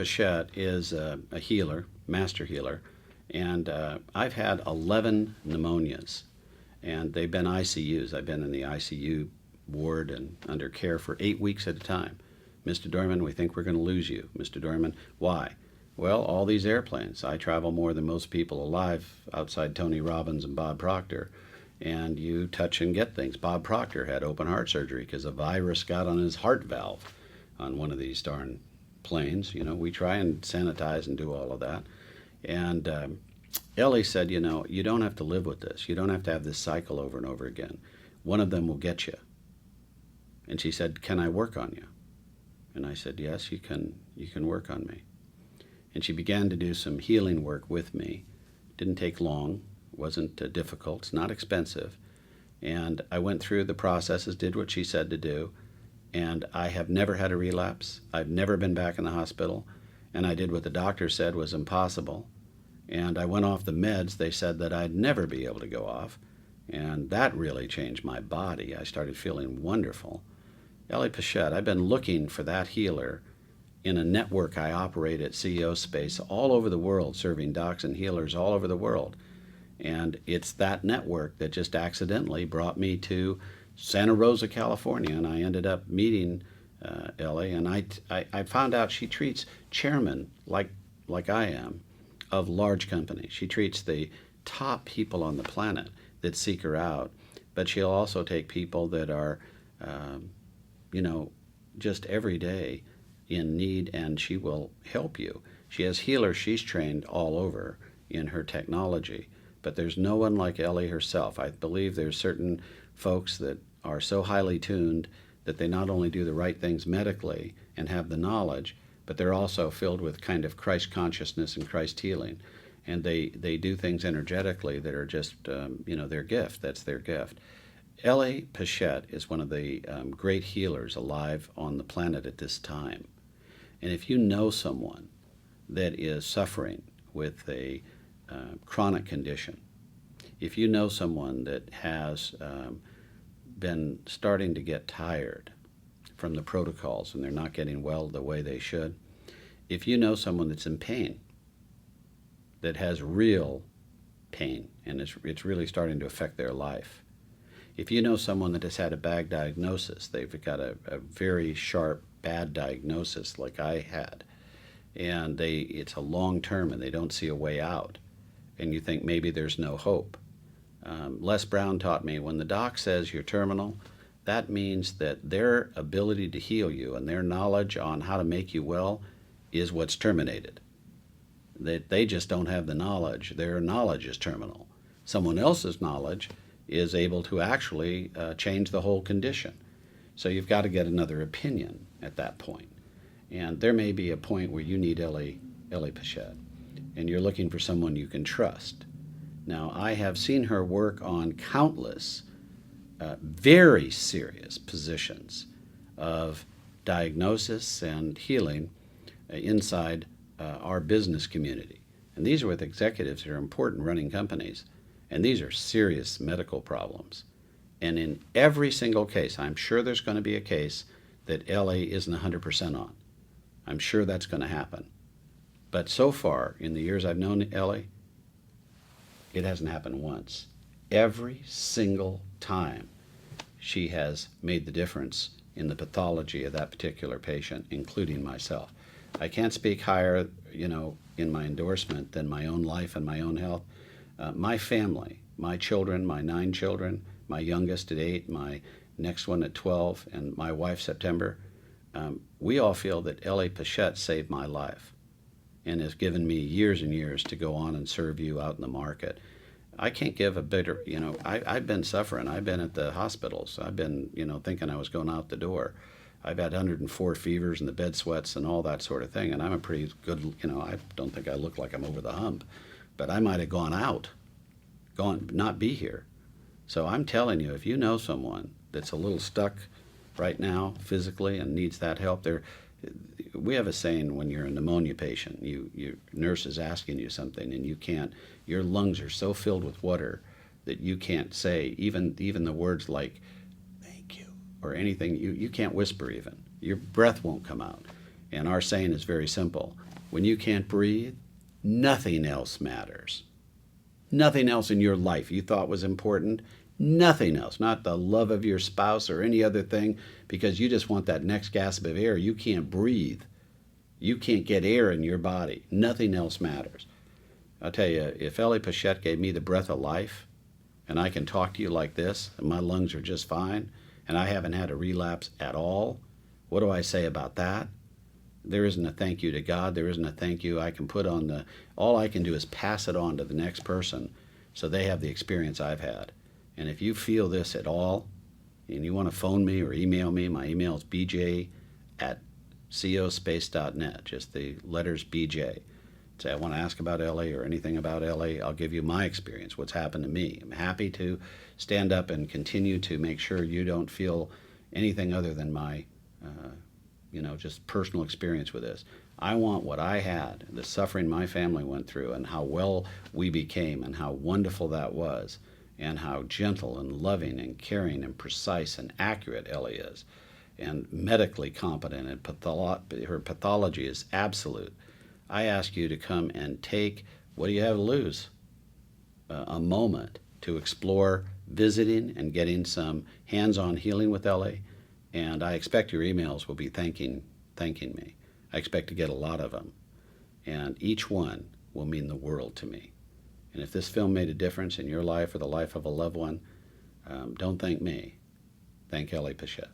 Pichette is a healer, master healer, and I've had 11 pneumonias, and they've been ICUs. I've been in the ICU ward and under care for 8 weeks at a time. Mr. Dorman, we think we're going to lose you. Mr. Dorman, why? Well, all these airplanes. I travel more than most people alive outside Tony Robbins and Bob Proctor, and you touch and get things. Bob Proctor had open heart surgery because a virus got on his heart valve on one of these darn planes. You know, we try and sanitize and do all of that. And Ellie said, you know, you don't have to live with this. You don't have to have this cycle over and over again. One of them will get you. And she said, can I work on you? And I said, yes, you can work on me. And she began to do some healing work with me. Didn't take long, wasn't difficult, it's not expensive. And I went through the processes, did what she said to do, and I have never had a relapse. I've never been back in the hospital, and I did what the doctor said was impossible. And I went off the meds they said that I'd never be able to go off, and that really changed my body. I started feeling wonderful. Ellie Pichette, I've been looking for that healer in a network I operate at CEO Space all over the world, serving docs and healers all over the world. And it's that network that just accidentally brought me to Santa Rosa, California, and I ended up meeting Ellie, and I found out she treats chairmen like I am of large companies. She treats the top people on the planet that seek her out, but she'll also take people that are, just every day in need, and she will help you. She has healers she's trained all over in her technology, but there's no one like Ellie herself. I believe there's certain folks that are so highly tuned that they not only do the right things medically and have the knowledge, but they're also filled with kind of Christ consciousness and Christ healing. And they do things energetically that are just, their gift. That's their gift. Ellie Pichette is one of the great healers alive on the planet at this time. And if you know someone that is suffering with a chronic condition, if you know someone that has been starting to get tired from the protocols and they're not getting well the way they should, if you know someone that's in pain, that has real pain and it's really starting to affect their life, if you know someone that has had a bad diagnosis, they've got a very sharp, bad diagnosis like I had, and it's a long term and they don't see a way out, and you think maybe there's no hope. Les Brown taught me when the doc says you're terminal, that means that their ability to heal you and their knowledge on how to make you well is what's terminated. That they just don't have the knowledge. Their knowledge is terminal. Someone else's knowledge is able to actually change the whole condition. So you've got to get another opinion at that point. And there may be a point where you need Ellie Pichette, and you're looking for someone you can trust. Now, I have seen her work on countless very serious positions of diagnosis and healing inside our business community. And these are with executives that are important running companies. And these are serious medical problems. And in every single case, I'm sure there's going to be a case that Ellie isn't 100% on. I'm sure that's going to happen. But so far, in the years I've known Ellie, it hasn't happened once. Every single time she has made the difference in the pathology of that particular patient, including myself. I can't speak higher, in my endorsement than my own life and my own health. My family, my children, my 9 children, my youngest at 8, my next one at 12, and my wife, September, we all feel that Ellie Pichette saved my life and has given me years and years to go on and serve you out in the market. I can't give a better, I've been suffering. I've been at the hospitals. I've been, thinking I was going out the door. I've had 104 fevers and the bed sweats and all that sort of thing. And I'm a pretty good, I don't think I look like I'm over the hump, but I might have not be here. So I'm telling you, if you know someone that's a little stuck right now physically and needs that help, we have a saying when you're a pneumonia patient, your nurse is asking you something and you can't, your lungs are so filled with water that you can't say even the words like thank you or anything. You can't whisper even. Your breath won't come out. And our saying is very simple. When you can't breathe, nothing else matters. Nothing else in your life you thought was important, nothing else, not the love of your spouse or any other thing, because you just want that next gasp of air. You can't breathe. You can't get air in your body. Nothing else matters. I'll tell you, if Ellie Pichette gave me the breath of life, and I can talk to you like this, and my lungs are just fine, and I haven't had a relapse at all, what do I say about that? There isn't a thank you to God. There isn't a thank you I can put on the, all I can do is pass it on to the next person so they have the experience I've had. And if you feel this at all, and you want to phone me or email me, my email is bj@cospace.net, just the letters BJ. Say, I want to ask about Ellie or anything about Ellie, I'll give you my experience, what's happened to me. I'm happy to stand up and continue to make sure you don't feel anything other than my just personal experience with this. I want what I had, the suffering my family went through, and how well we became, and how wonderful that was, and how gentle and loving and caring and precise and accurate Ellie is, and medically competent, and her pathology is absolute. I ask you to come and take, what do you have to lose? A moment to explore visiting and getting some hands-on healing with Ellie. And I expect your emails will be thanking me. I expect to get a lot of them. And each one will mean the world to me. And if this film made a difference in your life or the life of a loved one, don't thank me. Thank Ellie Pichette.